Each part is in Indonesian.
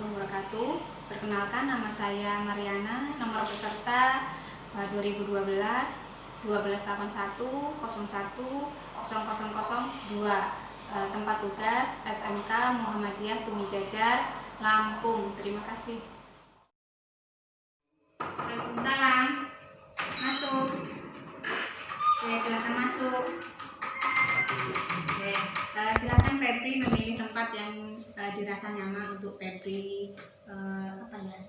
wabarakatuh. Perkenalkan, nama saya Mariana, nomor peserta 2012 1281 01 0002. Tempat tugas SMK Muhammadiyah Tumi Jajar, Lampung. Terima kasih. Waalaikumsalam. Masuk. Oke, silakan masuk. Oke, silakan Febri memilih tempat yang dirasa nyaman untuk Febri.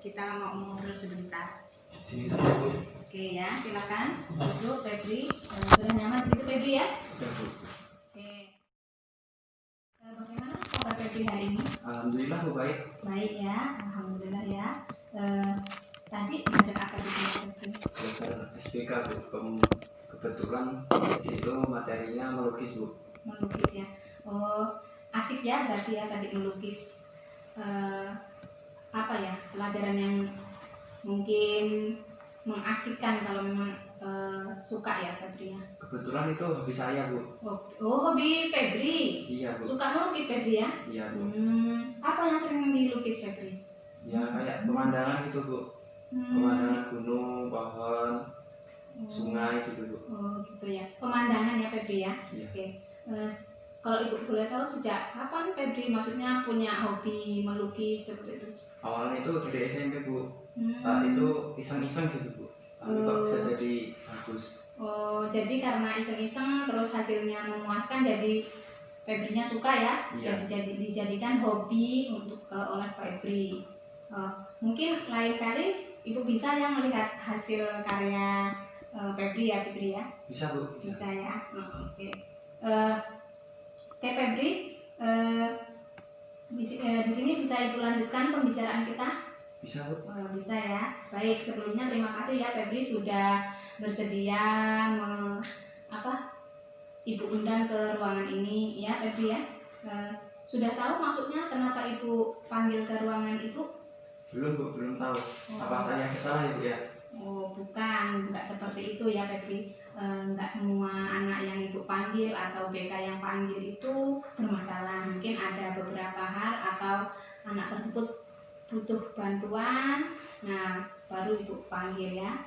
Kita mau ngobrol sebentar. Sini saja, Bu. Oke ya, silakan duduk Febri. Sudah nyaman di situ Febri ya? Sudah, Bu. Oke. Bagaimana kabar Febri hari ini? Alhamdulillah, Bu, baik. Baik ya, alhamdulillah ya. Tadi belajar apa di sini Febri? Belajar SPK, Bu. Kebetulan itu materinya melukis, Bu. Melukis ya. Oh, asik ya berarti ya tadi melukis. Pelajaran yang mungkin mengasihkan kalau memang suka ya Febri ya. Kebetulan itu hobi saya, Bu. Oh, hobi Febri. Iya, Bu. Suka melukis Febri ya? Iya, Bu. Apa yang sering dilukis Febri? Ya kayak pemandangan gitu, Bu. Pemandangan gunung, pohon, sungai gitu, Bu. Oh gitu ya, pemandangan ya Febri ya. Iya. Oke. Kalau Ibu boleh tahu sejak kapan Febri maksudnya punya hobi melukis seperti itu? Awalnya itu dari SMP, Bu. Itu iseng-iseng gitu, Bu. Tapi kok bisa jadi bagus. Oh, jadi karena iseng-iseng terus hasilnya memuaskan, jadi Febrinya suka ya? Iya. Jadi dijadikan hobi untuk oleh Febri. Mungkin lain kali Ibu bisa yang melihat hasil karya Febri ya Bisa, Bu. bisa ya. Oke. Oke Febri, di sini bisa Ibu lanjutkan pembicaraan kita? Bisa, Bu. Bisa ya. Baik, sebelumnya terima kasih ya Febri sudah bersedia Ibu undang ke ruangan ini ya Febri ya. Sudah tahu maksudnya kenapa Ibu panggil ke ruangan Ibu? Belum, Bu. Belum tahu. Apa saya salah ya, Bu ya? Oh, bukan, enggak seperti itu ya Febri. Enggak semua anak yang Ibu panggil atau BK yang panggil itu bermasalah. Mungkin ada beberapa hal atau anak tersebut butuh bantuan, nah baru Ibu panggil ya.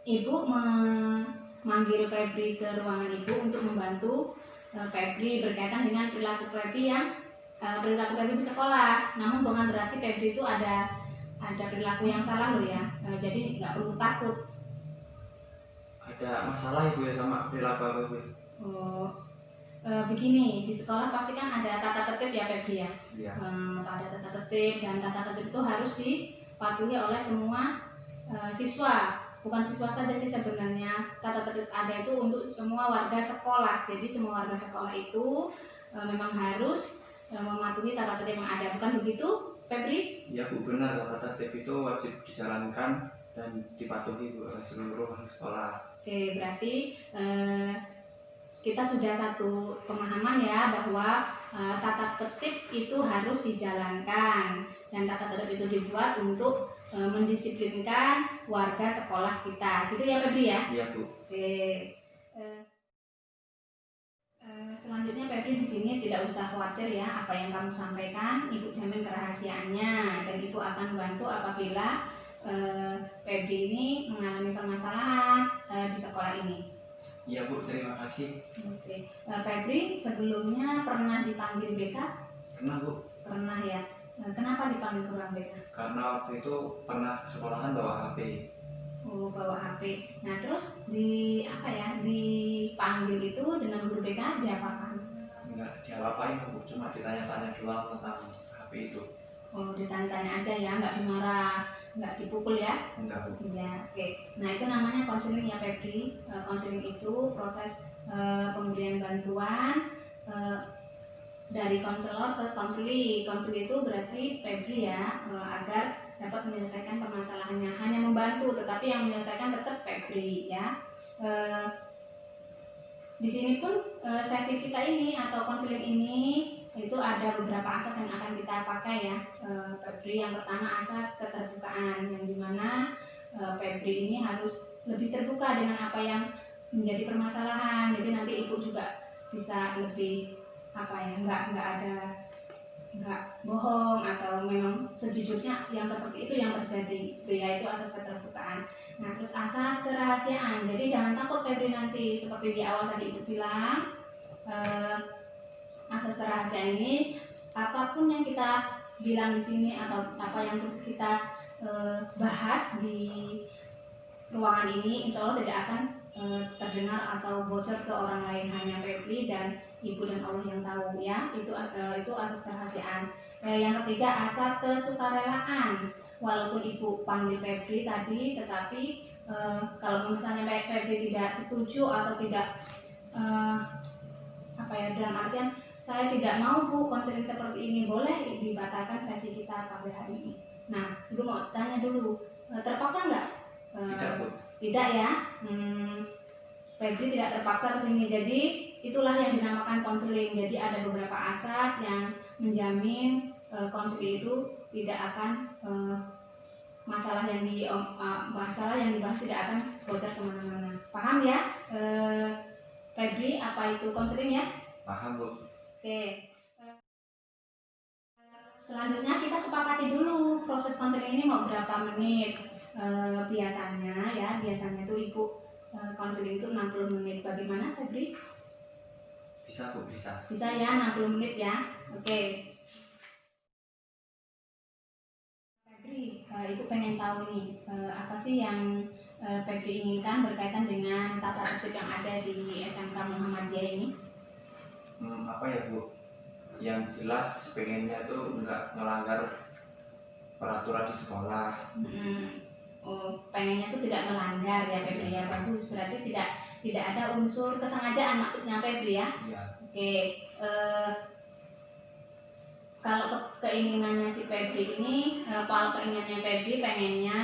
Ibu memanggil Febri ke ruangan Ibu untuk membantu Febri berkaitan dengan perilaku Febri di sekolah. Namun bukan berarti Febri itu ada perilaku yang salah loh ya. Jadi nggak perlu takut. Ada masalah Ibu ya sama perilaku aku, Bu? Begini, di sekolah pasti kan ada tata tertib ya Febri ya. Iya. Ada tata tertib, dan tata tertib itu harus dipatuhi oleh semua siswa. Bukan siswa saja sih sebenarnya, tata tertib ada itu untuk semua warga sekolah. Jadi semua warga sekolah itu memang harus mematuhi tata tertib yang ada. Bukan begitu Febri? Iya, Bu, benar. Tata tertib itu wajib dijalankan dan dipatuhi, Bu, oleh seluruh anak sekolah. Oke, berarti kita sudah satu pemahaman ya bahwa tata tertib itu harus dijalankan, dan tata tertib itu dibuat untuk mendisiplinkan warga sekolah kita. Gitu ya Febri ya? Iya, Bu. Oke. Selanjutnya Febri di sini tidak usah khawatir ya, apa yang kamu sampaikan Ibu jamin kerahasiaannya, dan Ibu akan bantu apabila Febri ini mengalami permasalahan di sekolah ini. Iya, Bu, terima kasih. Oke. Febri sebelumnya pernah dipanggil BK? Pernah, Bu. Pernah ya. Kenapa dipanggil ke ruang BK? Karena waktu itu pernah sekolahan bawa HP. Oh, bawa HP. Nah, terus dipanggil itu dengan guru BK diapakan? Enggak diapa-apain, Bu, cuma ditanya-tanya doang tentang HP itu. Oh, ditanya-tanya aja ya, nggak dimarah, nggak dipukul ya? Enggak, Bu. Iya, oke. Nah, itu namanya konseling ya Febri. Konseling itu proses pemberian bantuan dari konselor ke konseli. Konseli itu berarti Febri ya, agar dapat menyelesaikan permasalahannya. Hanya membantu, tetapi yang menyelesaikan tetap Febri ya. Di sini pun sesi kita ini atau konseling ini itu ada beberapa asas yang akan kita pakai ya Febri. Yang pertama asas keterbukaan, yang dimana Febri ini harus lebih terbuka dengan apa yang menjadi permasalahan. Jadi nanti Ibu juga bisa lebih nggak ada nggak bohong atau memang sejujurnya yang seperti itu yang terjadi, itu ya, itu asas keterbukaan. Nah, terus asas kerahasiaan. Jadi jangan takut Febri nanti seperti di awal tadi Ibu bilang, asas kerahasiaan ini apapun yang kita bilang di sini atau apa yang kita bahas di ruangan ini, insya Allah tidak akan terdengar atau bocor ke orang lain, hanya Febri dan Ibu dan Allah yang tahu ya. Itu asas kerahasiaan. Yang ketiga, asas kesukarelaan. Walaupun Ibu panggil Febri tadi, tetapi kalau misalnya Febri tidak setuju atau tidak dalam artian saya tidak mau Bu konseling seperti ini, boleh dibatalkan sesi kita pada hari ini. Nah, Ibu mau tanya dulu, terpaksa nggak? Tidak Bu. Tidak ya. Febri tidak terpaksa ke sini. Jadi itulah yang dinamakan konseling. Jadi ada beberapa asas yang menjamin konseling itu tidak akan masalah yang dibahas tidak akan bocor kemana-mana. Paham ya, Febri, apa itu konseling ya? Paham Bu. Oke. Selanjutnya kita sepakati dulu proses konseling ini mau berapa menit. Biasanya tuh Ibu konseling itu 60 menit. Bagaimana Febri? Bisa Bu, bisa. Bisa ya, 60 menit ya. Oke. Febri, Ibu pengen tahu nih, apa sih yang Febri inginkan berkaitan dengan tata tertib yang ada di SMK Muhammadiyah ini? Apa ya Bu? Yang jelas pengennya tuh nggak melanggar peraturan di sekolah. Pengennya tuh tidak melanggar ya Febri ya, bagus. Berarti tidak ada unsur kesengajaan maksudnya Febri ya? Iya. Oke. Kalau keinginannya si Febri ini, kalau keinginannya Febri pengennya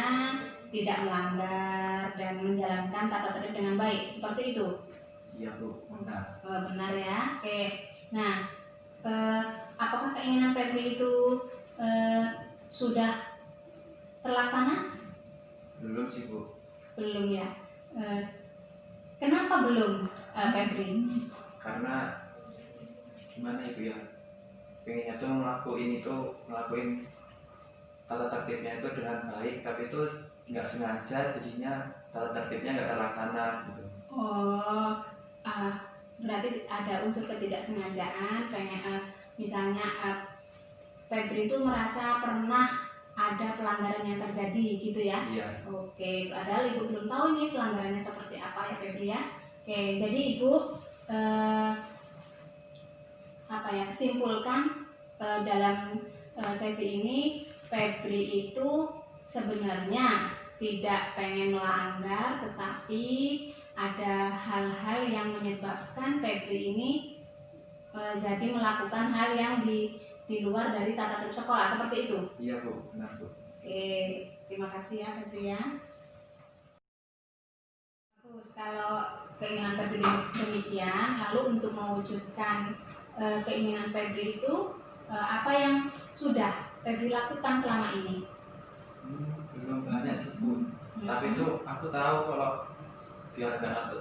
tidak melanggar dan menjalankan tata tertib dengan baik, seperti itu? Iya Bu, benar. Benar ya. Oke. Nah, apakah keinginan Febri itu sudah terlaksana? Belum sih Bu. Belum ya. Kenapa belum, Febri? Karena gimana ya Bu ya? Pengennya tuh ngelakuin tata tertibnya itu dengan baik, tapi itu nggak sengaja jadinya tata tertibnya nggak terlaksana gitu. Berarti ada unsur ketidaksengajaan. Misalnya Febri itu merasa pernah ada pelanggaran yang terjadi gitu ya? Iya. Oke, padahal Ibu belum tahu nih pelanggarannya seperti apa ya Febri ya. Oke, jadi Ibu simpulkan dalam sesi ini Febri itu sebenarnya tidak pengen melanggar, tetapi ada hal-hal yang menyebabkan Febri ini jadi melakukan hal yang di luar dari tata tertib sekolah, seperti itu? Iya Bu, benar Bu. Oke, terima kasih ya Febri ya. Terus kalau keinginan Febri demikian, lalu untuk mewujudkan keinginan Febri itu apa yang sudah Febri lakukan selama ini? Belum banyak sih Bu. Tapi itu aku tahu kalau biar gak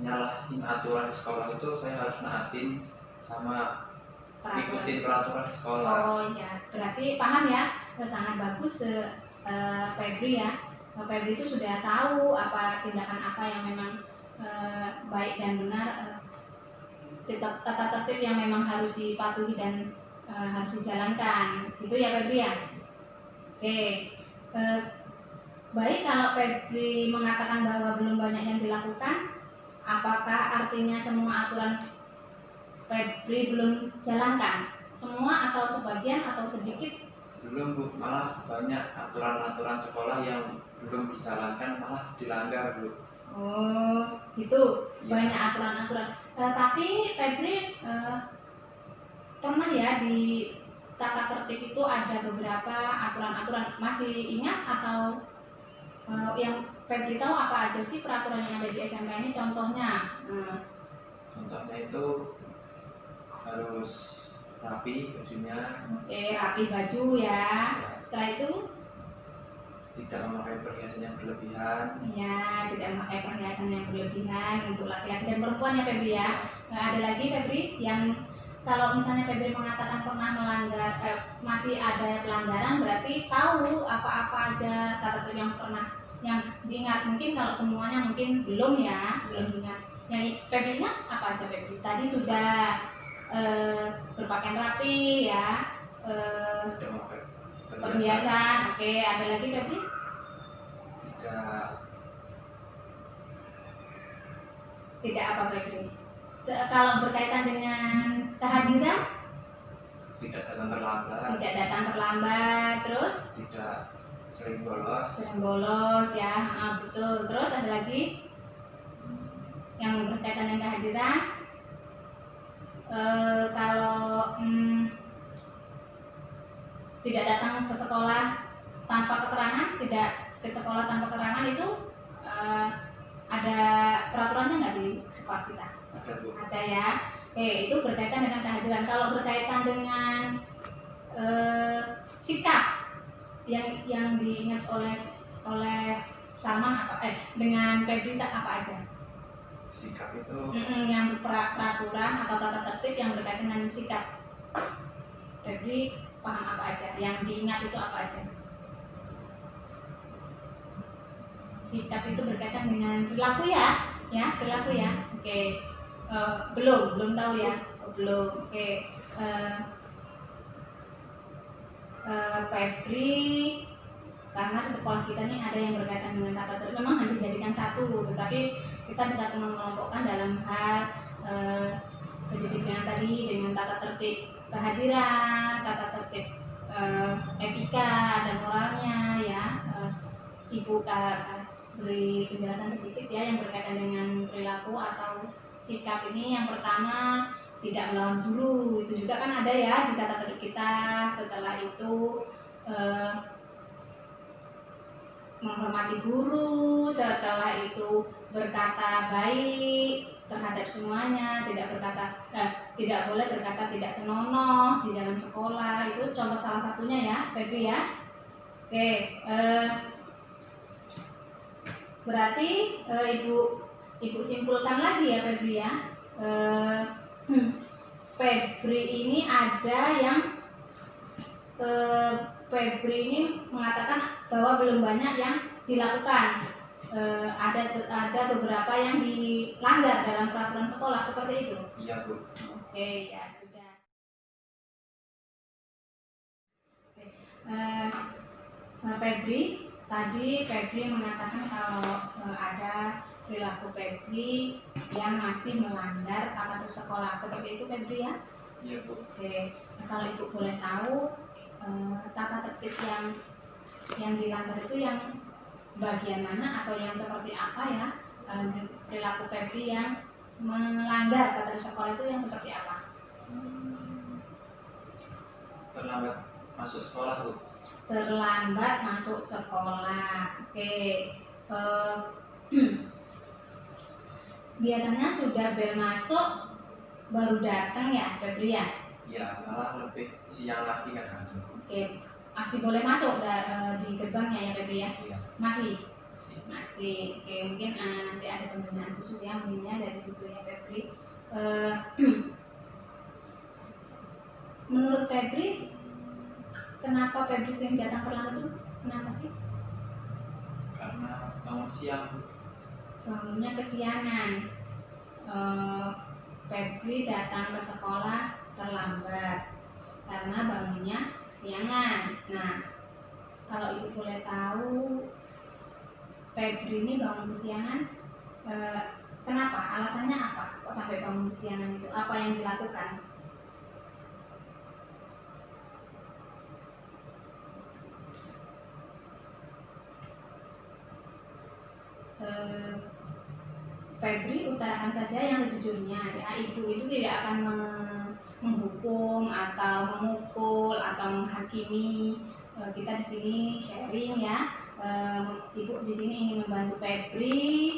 nyalahin aturan di sekolah itu saya harus naatin sama ikutin peraturan di sekolah. Oh ya, berarti paham ya, sangat bagus Febri ya. Febri itu sudah tahu apa tindakan apa yang memang baik dan benar, tata tertib yang memang harus dipatuhi dan harus dijalankan, gitu ya Febri ya. Oke, baik, kalau Febri mengatakan bahwa belum banyak yang dilakukan, apakah artinya semua aturan Febri belum jalankan? Semua atau sebagian atau sedikit? Belum Bu, malah banyak aturan-aturan sekolah yang belum dijalankan malah dilanggar Bu. Oh gitu, Ya. Banyak aturan-aturan. Tapi Febri pernah ya di tata tertib itu ada beberapa aturan-aturan, masih ingat atau yang Febri tahu apa aja sih peraturan yang ada di SMK ini? Contohnya? Contohnya itu harus rapi bajunya. Oke, rapi baju ya. Setelah itu? Tidak memakai perhiasan yang berlebihan. Ya, tidak memakai perhiasan yang berlebihan untuk laki-laki dan perempuan ya Febri ya. Ada lagi Febri yang kalau misalnya Febri mengatakan pernah melanggar, masih ada pelanggaran, berarti tahu apa-apa aja tata tertib yang pernah yang diingat. Mungkin kalau semuanya mungkin belum ya, belum diingat. Yang Febri ingat apa aja Febri? Tadi sudah berpakaian rapi ya, Tidak memakai perhiasan. Oke, ada lagi Febri? Tidak apa Febri? Kalau berkaitan dengan kehadiran, tidak datang terlambat, tidak datang terlambat, terus tidak sering bolos, ya, betul. Terus ada lagi yang berkaitan dengan kehadiran. Kalau tidak datang ke sekolah tanpa keterangan, tidak ke sekolah tanpa keterangan itu ada peraturannya nggak di sekolah kita? ada Bu. Ada ya. Oke, itu berkaitan dengan kehadiran. Kalau berkaitan dengan sikap yang diingat oleh Salman apa? Dengan Febri apa aja? Sikap itu Yang peraturan atau tata tertib yang berkaitan dengan sikap. Febri paham apa aja? Yang diingat itu apa aja? Sikap itu berkaitan dengan perilaku ya, perilaku ya. Oke, belum tahu ya, belum. Oke, Febri, karena di sekolah kita nih ada yang berkaitan dengan tata tertib. Memang nanti dijadikan satu, tetapi kita bisa mengelompokkan dalam hal kedisiplinan tadi dengan tata tertib kehadiran, tata tertib etika dan moralnya ya. Ibu beri penjelasan sedikit ya yang berkaitan dengan perilaku atau sikap ini. Yang pertama, tidak melawan guru, itu juga kan ada ya di tata tertib kita. Setelah itu menghormati guru, setelah itu berkata baik terhadap semuanya, tidak boleh berkata tidak senonoh di dalam sekolah. Itu contoh salah satunya ya Febri ya. Oke, berarti ibu simpulkan lagi ya Febri ya. Febri ini ada yang Febri ini mengatakan bahwa belum banyak yang dilakukan. Ada beberapa yang dilanggar dalam peraturan sekolah, seperti itu. Iya Bu. Oke, ya sudah. Febri, tadi Febri mengatakan kalau ada perilaku Febri yang masih melanggar tata tertib sekolah, seperti itu Febri ya? Iya Bu. Oke, kalau Ibu boleh tahu tata tertib yang dilanggar itu yang bagian mana atau yang seperti apa ya? Perilaku Febri yang melanggar tata tertib sekolah itu yang seperti apa? Terlambat masuk sekolah Bu. Terlambat masuk sekolah. Oke. Biasanya sudah bel masuk baru datang ya Febri ya? Ya, malah lebih siang lagi kan. Oke, masih boleh masuk di gerbangnya ya Febri ya? Iya. Masih. Oke, mungkin nanti ada pembinaan khusus ya mungkinnya dari situ ya Febri. Menurut Febri, kenapa Febri sering datang terlambat itu? Kenapa sih? Karena bangun siang Bu. Bangunnya kesiangan. Febri datang ke sekolah terlambat karena bangunnya kesiangan. Nah, kalau Ibu boleh tahu, Febri ini bangun kesiangan, kenapa? Alasannya apa? Kok sampai bangun kesiangan itu? Apa yang dilakukan? Febri utarakan saja yang sejujurnya ya. Ibu itu tidak akan menghukum atau memukul atau menghakimi. Kita di sini sharing ya. Ibu di sini ingin membantu Febri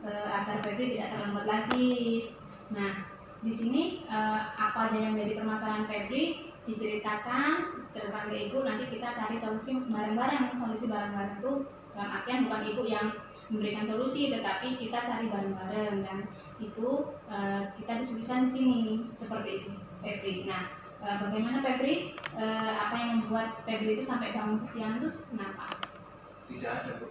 agar Febri tidak terlambat lagi. Nah, di sini apa aja yang menjadi permasalahan Febri diceritakan ke Ibu, nanti kita cari solusi bareng-bareng. Solusi bareng-bareng itu dalam artian bukan Ibu yang memberikan solusi, tetapi kita cari bareng-bareng dan itu kita diskusikan di sini seperti itu. Febri. Nah, bagaimana Febri? Apa yang membuat Febri itu sampai bangun kesiangan itu kenapa? Tidak ada, Bu.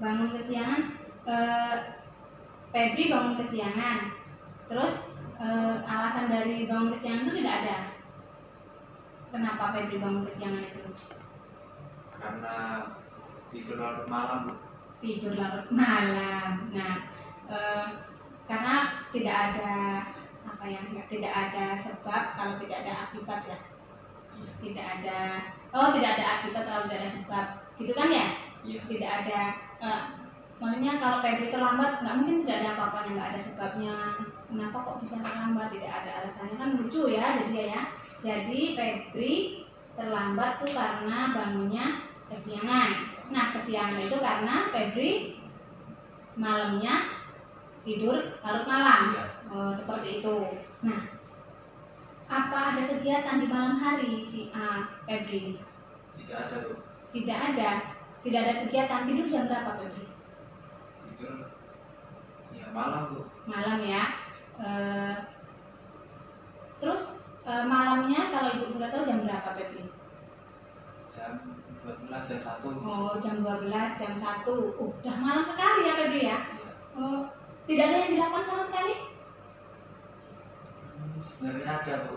Bangun kesiangan, Febri bangun kesiangan. Terus alasan dari bangun kesiangan itu tidak ada. Kenapa Febri bangun kesiangan itu? Karena tidur larut malam, Bu. Tidur larut malam. Nah, karena tidak ada apa ya, tidak ada sebab kalau tidak ada akibat ya. Iya. Tidak ada akibat kalau tidak ada sebab, gitu kan ya? Iya. Tidak ada maksudnya kalau Febri terlambat nggak mungkin tidak ada apa-apanya, nggak ada sebabnya. Kenapa kok bisa terlambat? Tidak ada alasannya, kan lucu ya jadi ya. Jadi Febri terlambat tuh karena bangunnya kesiangan. Nah, kesiangan itu karena Febri malamnya tidur larut malam. Iya. Seperti itu. Nah, apa ada kegiatan di malam hari si Febri? Tidak ada, Bu. Tidak ada. Tidak ada kegiatan. Tidur jam berapa Febri? Tidur ya malam, Bu. Malam ya. Terus malamnya kalau ibu boleh tahu jam berapa Febri? Jam 12, jam 1. Oh, jam 12, jam 1. Udah malam sekali ya Febri ya. Iya. Tidak ada yang dilakukan sama sekali? Sebenarnya ada, Bu.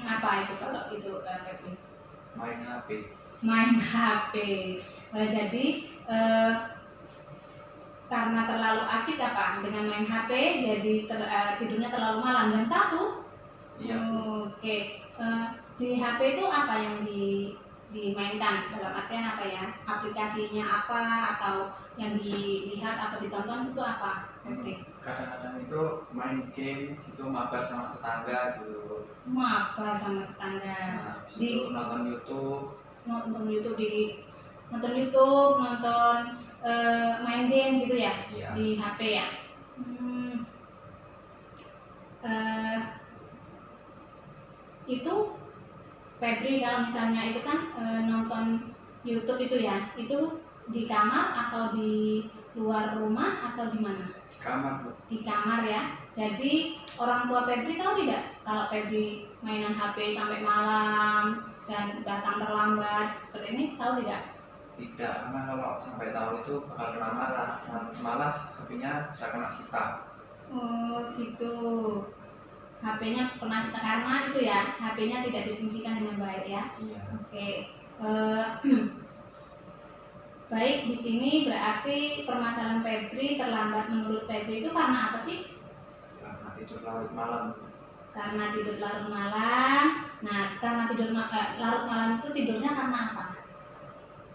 Apa itu kalau itu Febri? Main HP. Main HP. Jadi karena terlalu asik apa dengan main HP, jadi tidurnya terlalu malam jam 1. Iya. Oke. Di HP itu apa yang dimainkan? Dalam artian apa ya? Aplikasinya apa atau yang dilihat atau ditonton itu apa? Febri? Kadang-kadang itu main game gitu, mabar sama tetangga gitu. Mabar sama tetangga. Nah, habis itu nonton YouTube. Nonton YouTube, nonton main game gitu ya. Iya. Di HP ya. Itu Febri kalau misalnya itu kan nonton YouTube itu ya, itu di kamar atau di luar rumah atau di mana? Di kamar, Bu. Di kamar ya. Jadi orang tua Febri tahu tidak kalau Febri mainan HP sampai malam dan datang terlambat seperti ini, tahu tidak? Tidak, karena kalau sampai tahu itu bakal kena marah. Malah HP-nya bisa kena sita. Oh gitu. HP-nya pernah karena itu ya, HP-nya tidak difungsikan dengan baik ya. Iya. Oke. Baik, di sini berarti permasalahan Febri terlambat menurut Febri itu karena apa sih? Karena tidur larut malam. Karena tidur larut malam. Nah, karena tidur larut malam itu tidurnya karena apa?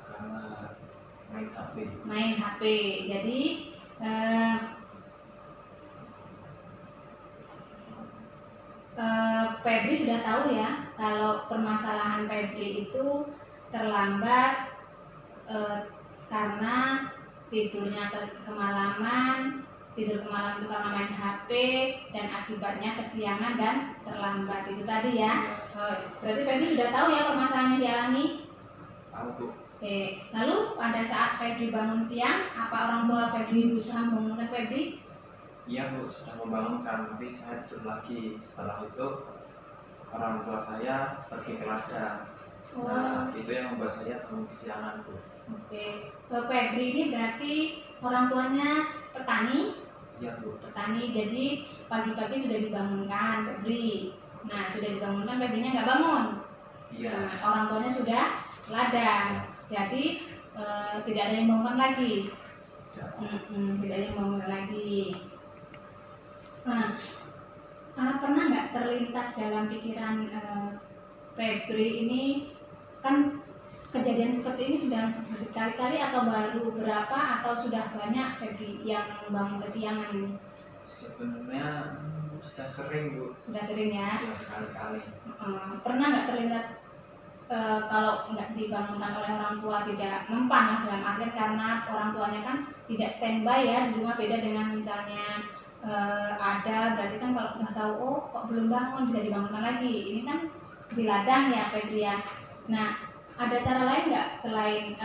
Karena main HP. Main HP. Jadi Febri sudah tahu ya kalau permasalahan Febri itu terlambat karena tidurnya kemalaman. Tidur kemalam itu karena main HP dan akibatnya kesiangan dan terlambat itu tadi ya. Berarti Febri sudah tahu ya permasalahan yang dialami. Tahu, Bu. Oke. Lalu pada saat Febri bangun siang, apa orang tua Febri berusaha membangunkan Febri? Iya, Bu, sudah membangunkan, tapi saya tidur lagi. Setelah itu orang tua saya pergi ke ladang. Nah, itu yang membuat saya bangun kesiangan, Bu. Oke. Febri ini berarti orang tuanya petani. Iya, Bu. Petani, jadi pagi-pagi sudah dibangunkan Febri. Nah, sudah dibangunkan Febrinya nggak bangun. Iya. Nah, orang tuanya sudah ladang. Jadi tidak ada yang bangun lagi. Ya. Tidak ada yang bangun lagi. Pernah nggak terlintas dalam pikiran Febri ini, kan kejadian seperti ini sudah berkali-kali atau baru berapa atau sudah banyak Febri yang bangun kesiangan ini? Sebenarnya sudah sering, Bu. Sudah sering ya. Ya, berkali-kali. Pernah nggak terlintas kalau nggak dibangunkan oleh orang tua tidak mempan lah, dalam artian karena orang tuanya kan tidak standby ya di rumah, beda dengan misalnya ada berarti kan kalau udah tahu oh kok belum bangun bisa dibangunkan lagi. Ini kan di ladang ya Febri ya. Nah, ada cara lain nggak selain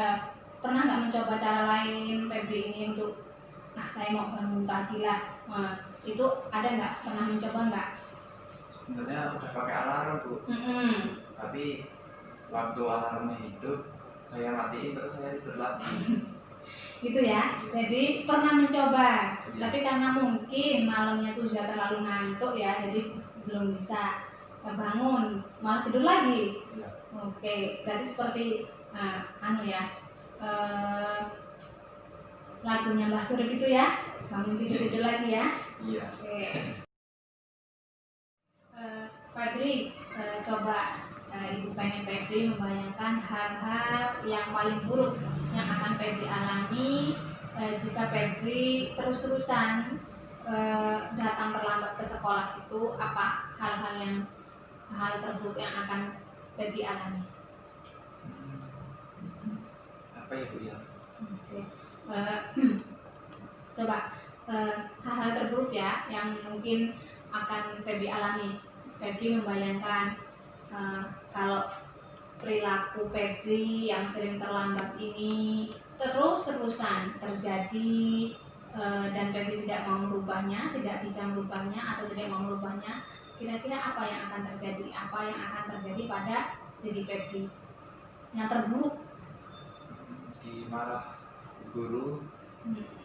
pernah nggak mencoba cara lain Febri ini untuk saya mau bangun pagi lah. Nah, itu ada nggak, pernah mencoba nggak? Sebenarnya udah pakai alarm Bu, tapi waktu alarmnya hidup saya matiin terus saya tidur lagi. Gitu ya. Jadi pernah mencoba, Iya. tapi karena mungkin malamnya sudah terlalu ngantuk ya, jadi belum bisa bangun, malah tidur lagi. Iya. Oke, berarti seperti lagunya Mbah Surip itu ya, bangun tidur lagi ya. Iya. Oke. Febri, coba Ibu pengen Febri membayangkan hal-hal yang paling buruk yang akan Febri alami jika Febri terus-terusan datang terlambat ke sekolah. Itu apa hal terburuk yang akan Febri alami? Apa ya Bu ya? Oke. Coba hal-hal terburuk ya yang mungkin akan Febri alami. Febri membayangkan kalau perilaku Febri yang sering terlambat ini terus-terusan terjadi dan Febri tidak mau merubahnya, tidak bisa merubahnya atau tidak mau merubahnya, kira-kira apa yang akan terjadi? Apa yang akan terjadi pada diri Febri yang terburuk? Dimarah guru,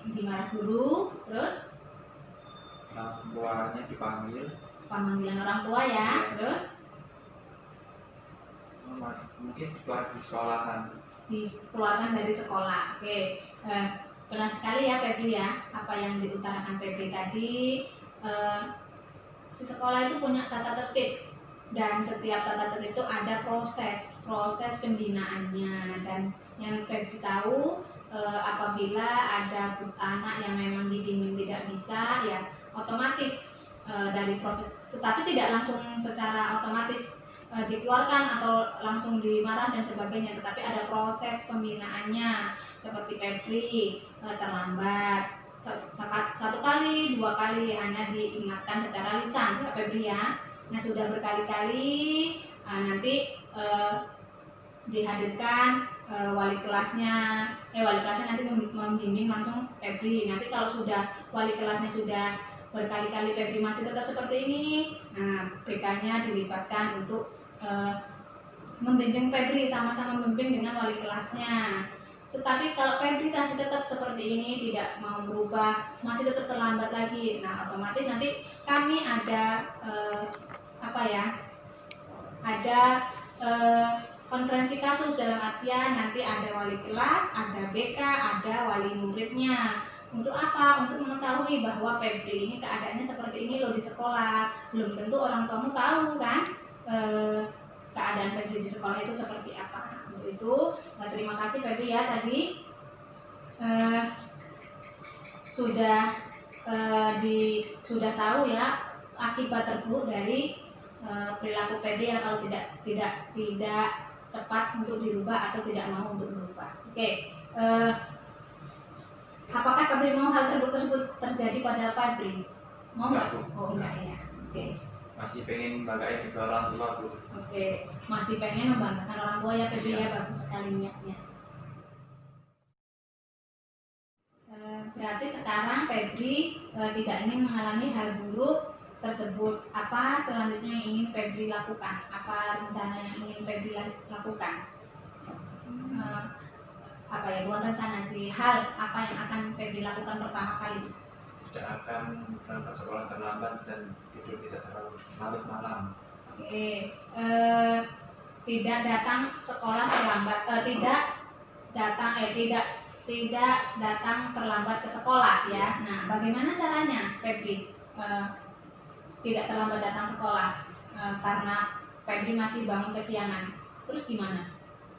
Dimarah guru, terus orang tuanya dipanggil, pemanggilan orang tua ya, terus mungkin keluar di sekolahan. dikeluarkan dari sekolah. Oke, benar sekali ya Febri ya, apa yang diutarakan Febri tadi. Si sekolah itu punya tata tertib, dan setiap tata tertib itu ada proses pembinaannya. Dan yang Febri tahu, apabila ada anak yang memang dibimbing tidak bisa, ya otomatis dari proses, tetapi tidak langsung secara otomatis dikeluarkan atau langsung dimarah dan sebagainya, tetapi ada proses pembinaannya. Seperti Febri terlambat satu kali, 2 kali hanya diingatkan secara lisan ya Febri ya. Nah sudah berkali-kali nanti dihadirkan wali kelasnya nanti membimbing langsung Febri. Nanti kalau sudah wali kelasnya sudah berkali-kali Febri masih tetap seperti ini, nah BK-nya dilibatkan untuk membimbing Febri, sama-sama membimbing dengan wali kelasnya. Tetapi kalau Febri masih tetap seperti ini, tidak mau berubah, masih tetap terlambat lagi, nah otomatis nanti kami ada konferensi kasus, dalam artian nanti ada wali kelas, ada BK, ada wali muridnya. Untuk apa? Untuk mengetahui bahwa Febri ini keadaannya seperti ini loh di sekolah. Belum tentu orang tuamu tahu kan keadaan Febri di sekolah itu seperti apa. Untuk itu terima kasih Febri ya, tadi sudah tahu ya akibat terburuk dari perilaku Febri yang kalau tidak tepat untuk dirubah atau tidak mau untuk berubah. Oke, apakah Febri mau hal terburuk tersebut terjadi pada Febri? Mau nggak? Oh enggak ya. Oke. Masih pengen membanggakan kedua orang tua Bu. Oke, masih pengen membanggakan orang tua ya Febri ya, bagus sekali niatnya. Berarti sekarang Febri tidak ingin mengalami hal buruk tersebut. Apa selanjutnya yang ingin Febri lakukan? Apa rencana yang ingin Febri lakukan? Bukan rencana sih, hal apa yang akan Febri lakukan pertama kali? Tidak akan berangkat sekolah terlambat dan tidur tidak terlalu larut malam. Oke, tidak datang sekolah terlambat, tidak datang terlambat ke sekolah ya. Nah, bagaimana caranya Febri tidak terlambat datang sekolah karena Febri masih bangun kesiangan? Terus gimana?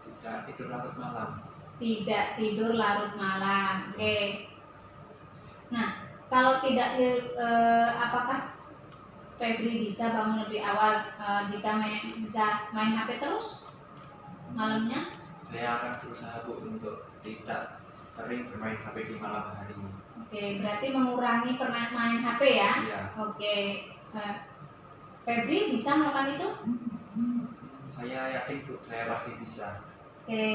Tidak tidur larut malam. Tidak tidur larut malam. Oke. Nah, kalau tidak apakah Febri bisa bangun lebih awal jika bisa main HP terus malamnya? Saya akan berusaha Bu untuk tidak sering bermain HP di malam hari. Oke, berarti mengurangi main HP ya? Iya. Oke. Febri bisa melakukan itu? Saya yakin Bu, saya pasti bisa. Oke.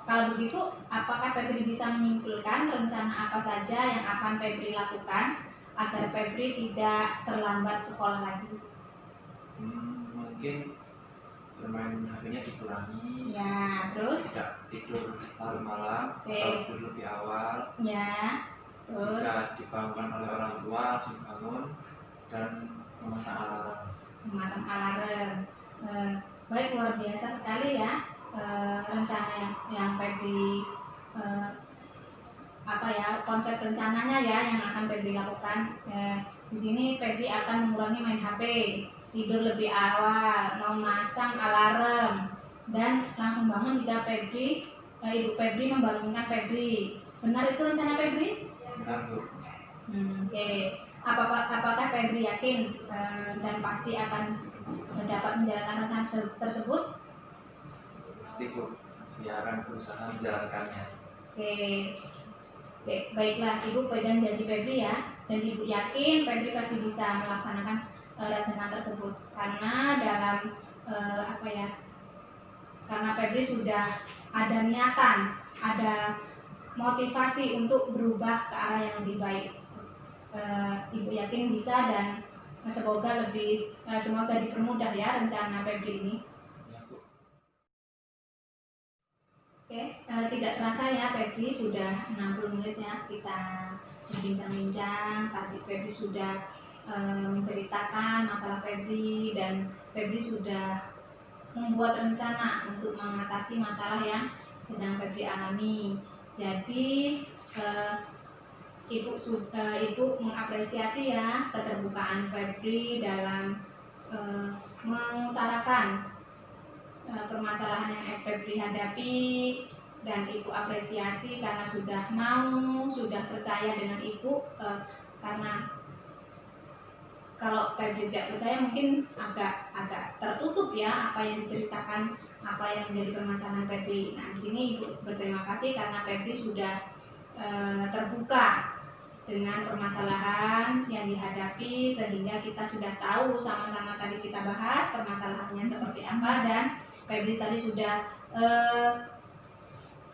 Kalau begitu, apakah Febri bisa menyimpulkan rencana apa saja yang akan Febri lakukan agar Febri tidak terlambat sekolah lagi? Mungkin bermain HP-nya dikurangi. Ya, terus? Tidak tidur larut malam, Oke. atau tidur lebih awal. Ya, terus? Jika dibangunkan oleh orang tua, dibangun dan memasang alarm. Memasang alarm. Baik, luar biasa sekali ya rencana yang Febri konsep rencananya ya yang akan Febri lakukan. Di sini Febri akan mengurangi main HP, tidur lebih awal, memasang alarm, dan langsung bangun jika Ibu Febri membangunkan Febri. Benar itu rencana Febri? Benar, Bu. Oke. Apakah Febri yakin dan pasti akan dapat menjalankan rencana tersebut? Pasti, Bu. Saya akan berusaha menjalankannya. Oke. Baiklah, Ibu pegang janji Febri ya, dan Ibu yakin Febri pasti bisa melaksanakan rencana tersebut karena karena Febri sudah ada niatan, ada motivasi untuk berubah ke arah yang lebih baik. Ibu yakin bisa dan semoga dipermudah ya rencana Febri ini. Ya, Bu. Oke, tidak terasa ya Febri sudah 60 menit ya kita berbincang-bincang. Tadi Febri sudah menceritakan masalah Febri dan Febri sudah membuat rencana untuk mengatasi masalah yang sedang Febri alami. Jadi Ibu mengapresiasi ya keterbukaan Febri dalam mengutarakan permasalahan yang Febri hadapi, dan Ibu apresiasi karena sudah percaya dengan Ibu, karena kalau Febri tidak percaya mungkin agak tertutup ya apa yang diceritakan, apa yang menjadi permasalahan Febri. Nah, di sini Ibu berterima kasih karena Febri sudah terbuka dengan permasalahan yang dihadapi, sehingga kita sudah tahu sama-sama tadi kita bahas permasalahannya seperti apa, dan Febri tadi sudah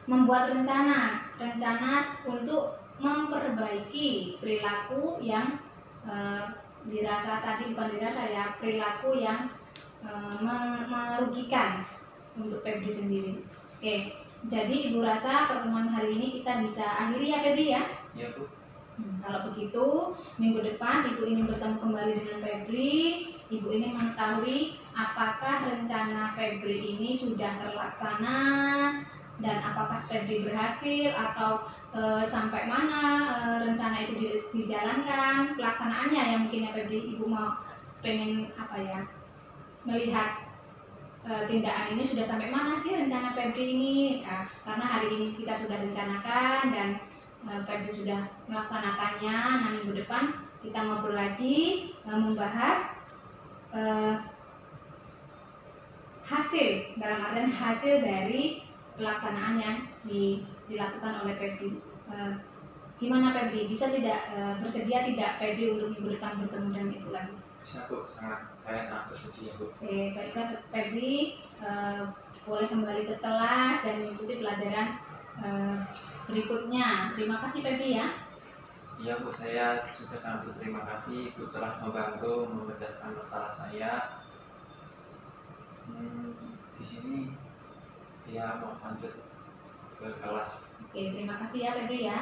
membuat rencana untuk memperbaiki perilaku yang perilaku yang merugikan untuk Febri sendiri. Oke, jadi Ibu rasa pertemuan hari ini kita bisa akhiri ya Febri ya? Ya, Bu. Kalau begitu, minggu depan Ibu ingin bertemu kembali dengan Febri. Ibu ingin mengetahui apakah rencana Febri ini sudah terlaksana dan apakah Febri berhasil atau sampai mana rencana itu dijalankan, pelaksanaannya yang mungkin ya Febri. Ibu pengen melihat tindakan ini sudah sampai mana sih rencana Febri ini. Nah, karena hari ini kita sudah rencanakan dan Febri sudah melaksanakannya. Nah, minggu depan kita ngobrol lagi membahas hasil dari pelaksanaan yang dilakukan oleh Febri. Gimana Febri? Bersedia tidak Febri untuk minggu depan bertemu dengan Ibu lagi? Bisa, Bu. Saya sangat bersedia, Bu. Oke, baiklah Febri boleh kembali ke kelas dan mengikuti pelajaran berikutnya. Terima kasih Febri ya. Iya, Bu, saya juga sangat berterima kasih Ibu telah membantu memecahkan masalah saya. Di sini saya mau lanjut ke kelas. Oke, terima kasih ya Febri ya.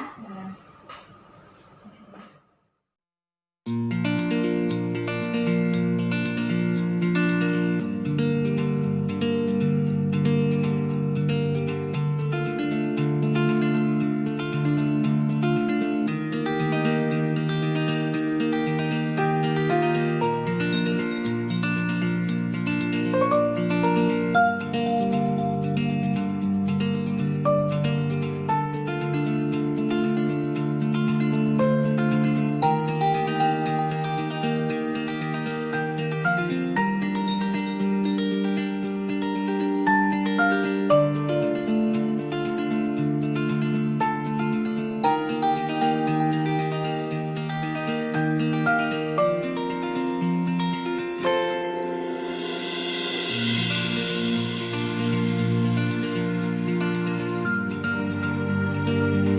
Thank